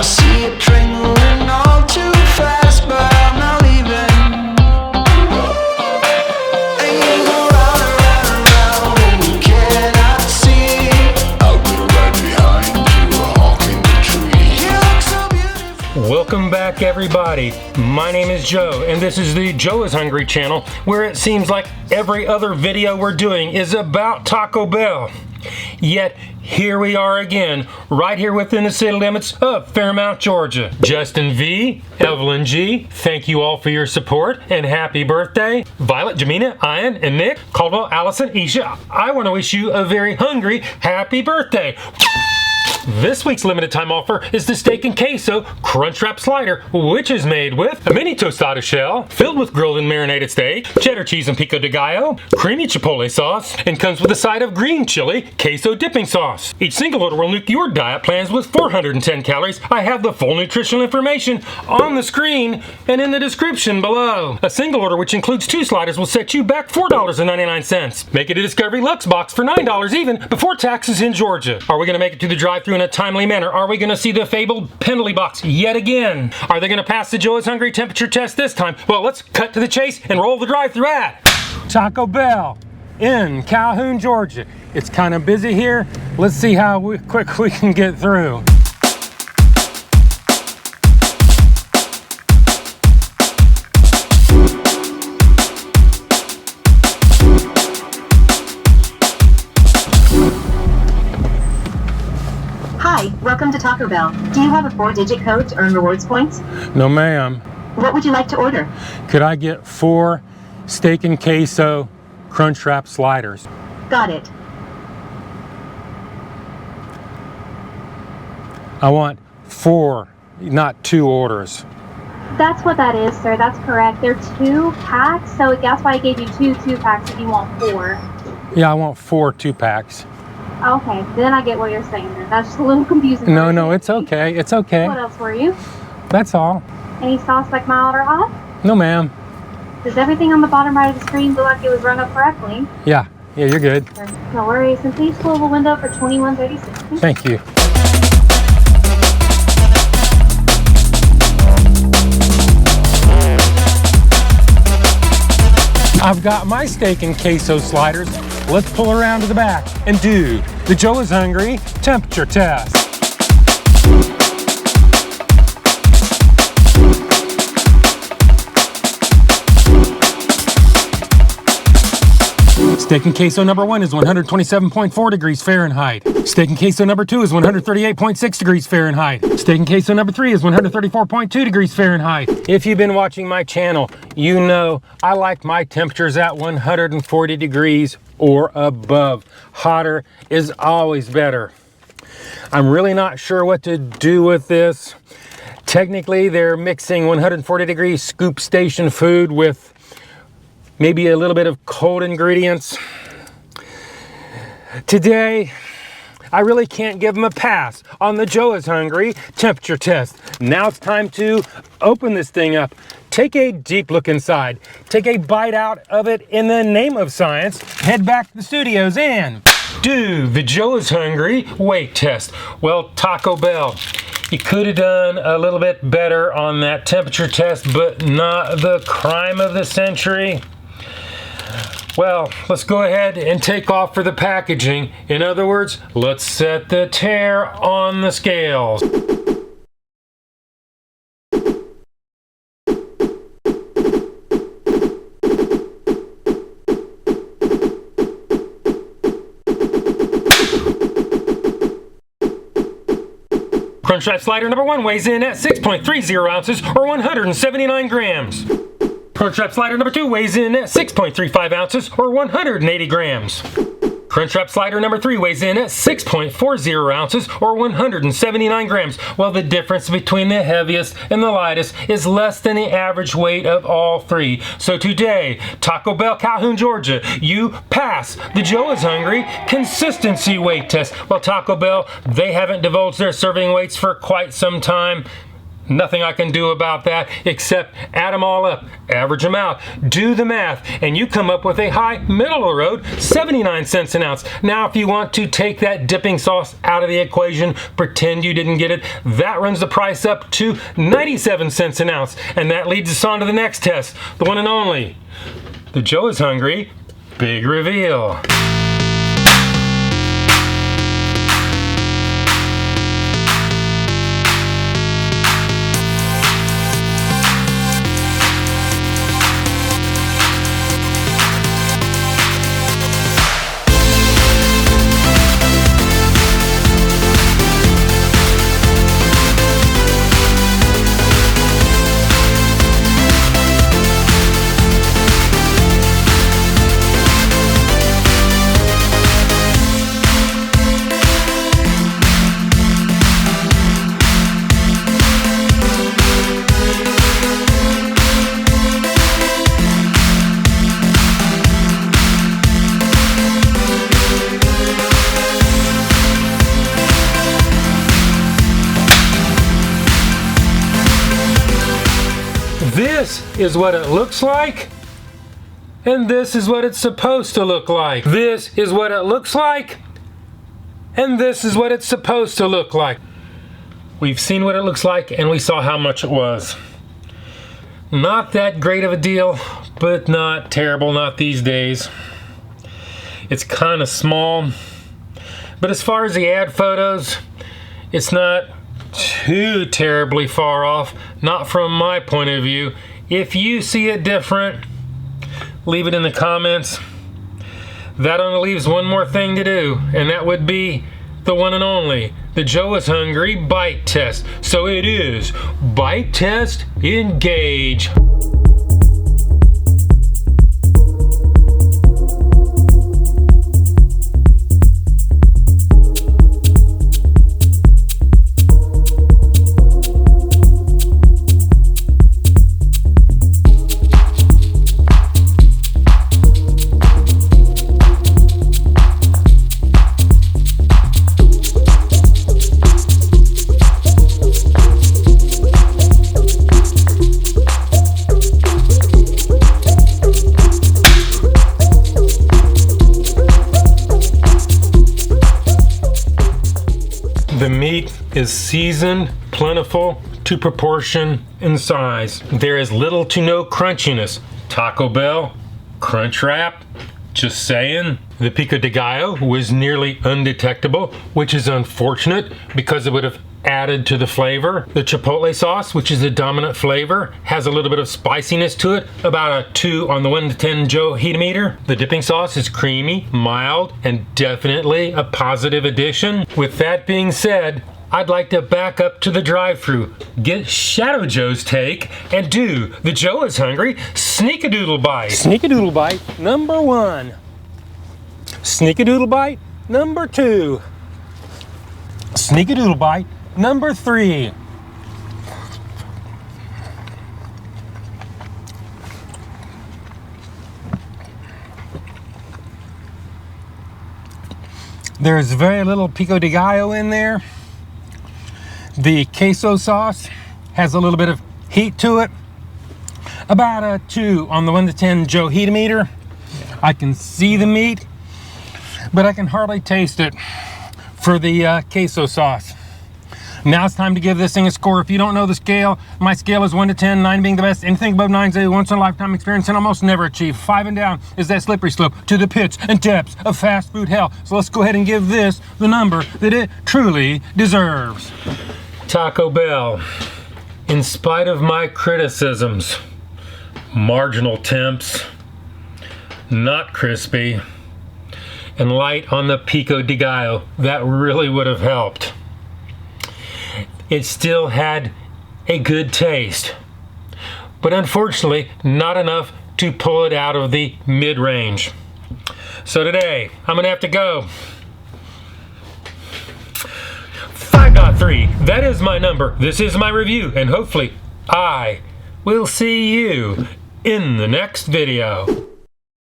see it trailing all too fast, but I'm not leaving. And you go round and round and round, and you cannot see. I'll be right behind you, honking the tree. You look so beautiful. Welcome back, everybody. My name is Joe, and this is the Joe is Hungry channel, where it seems like every other video we're doing is about Taco Bell. Yet, here we are again, right here within the city limits of Fairmount, Georgia. Justin V, Evelyn G, thank you all for your support, and happy birthday. Violet, Jamina, Ian, and Nick, Caldwell, Allison, Isha, I want to wish you a very hungry happy birthday. This week's limited time offer is the Steak and Queso Crunchwrap Slider, which is made with a mini tostada shell filled with grilled and marinated steak, cheddar cheese and pico de gallo, creamy chipotle sauce, and comes with a side of green chili queso dipping sauce. Each single order will nuke your diet plans with 410 calories. I have the full nutritional information on the screen and in the description below. A single order which includes 2 sliders will set you back $4.99. Make it a Discovery Luxe Box for $9 even before taxes in Georgia. Are we going to make it to the drive-thru in a timely manner? Are we going to see the fabled penalty box yet again? Are they going to pass the Joe is Hungry temperature test this time? Well, let's cut to the chase and roll the drive-thru at Taco Bell in Calhoun, Georgia. It's kind of busy here. Let's see how quick we can get through. Hi, welcome to Taco Bell. Do you have a 4-digit code to earn rewards points? No, ma'am. What would you like to order? Could I get 4 Steak and Queso Crunchwrap sliders? Got it. I want 4, not 2 orders. That's what that is, sir. That's correct. They're 2 packs, so that's why I gave you 2 packs if you want 4. Yeah, I want 4 2-packs. Okay, then I get what you're saying then. That's just a little confusing. No, it's okay. It's okay. What else were you? That's all. Any sauce like mild or hot? No, ma'am. Does everything on the bottom right of the screen look like it was run up correctly? Yeah, you're good. No worries. And please pull the window for 2136. Thank you. I've got my Steak and Queso sliders. Let's pull around to the back and do the Joe is Hungry temperature test. Steak and Queso number 1 is 127.4 degrees Fahrenheit. Steak and Queso number 2 is 138.6 degrees Fahrenheit. Steak and Queso number 3 is 134.2 degrees Fahrenheit. If you've been watching my channel, you know I like my temperatures at 140 degrees or above. Hotter is always better. I'm really not sure what to do with this. Technically, they're mixing 140 degree scoop station food with maybe a little bit of cold ingredients. Today, I really can't give them a pass on the Joe is Hungry temperature test. Now it's time to open this thing up. Take a deep look inside. Take a bite out of it in the name of science. Head back to the studios and do the Joe is Hungry weight test. Well, Taco Bell, you could have done a little bit better on that temperature test, but not the crime of the century. Well, let's go ahead and take off for the packaging. In other words, let's set the tear on the scales. Crunchwrap slider number 1 weighs in at 6.30 ounces or 179 grams. Crunchwrap slider number 2 weighs in at 6.35 ounces or 180 grams. Crunchwrap slider number 3 weighs in at 6.40 ounces or 179 grams. Well, the difference between the heaviest and the lightest is less than the average weight of all 3. So today, Taco Bell, Calhoun, Georgia, you pass the Joe is Hungry consistency weight test. Well, Taco Bell, they haven't divulged their serving weights for quite some time. Nothing I can do about that except add them all up, average them out, do the math, and you come up with a high middle of the road 79 cents an ounce. Now if you want to take that dipping sauce out of the equation, pretend you didn't get it, that runs the price up to 97 cents an ounce. And that leads us on to the next test, the one and only, the Joe is Hungry Big Reveal. This is what it looks like, and this is what it's supposed to look like. This is what it looks like, and this is what it's supposed to look like. We've seen what it looks like, and we saw how much it was. Not that great of a deal, but not terrible, not these days. It's kind of small, but as far as the ad photos, it's not too terribly far off, not from my point of view. If you see it different, leave it in the comments. That only leaves one more thing to do, and that would be the one and only, the Joe is Hungry bite test. So it is bite test engage. The meat is seasoned, plentiful to proportion and size. There is little to no crunchiness. Taco Bell, Crunchwrap, just saying. The pico de gallo was nearly undetectable, which is unfortunate because it would have added to the flavor. The chipotle sauce, which is the dominant flavor, has a little bit of spiciness to it, about a 2 on the 1 to 10 Joe heat meter. The dipping sauce is creamy, mild, and definitely a positive addition. With that being said, I'd like to back up to the drive-thru, get Shadow Joe's take, and do the Joe is Hungry Sneak-a-Doodle Bite. Sneak-a-Doodle Bite number 1. Sneak-a-Doodle Bite number 2. Sneak-a-Doodle Bite number 3. There's very little pico de gallo in there. The queso sauce has a little bit of heat to it. About a 2 on the 1 to 10 Joe heat meter. I can see the meat, but I can hardly taste it for the queso sauce. Now it's time to give this thing a score. If you don't know the scale, my scale is 1 to 10, 9 being the best. Anything above 9 is a once-in-a-lifetime experience and almost never achieved. 5 and down is that slippery slope to the pits and depths of fast food hell. So let's go ahead and give this the number that it truly deserves. Taco Bell, in spite of my criticisms, marginal temps, not crispy, and light on the pico de gallo, that really would have helped. It still had a good taste, but unfortunately not enough to pull it out of the mid-range. So today I'm gonna have to go 5.3. That is my number. This is my review, and hopefully I will see you in the next video.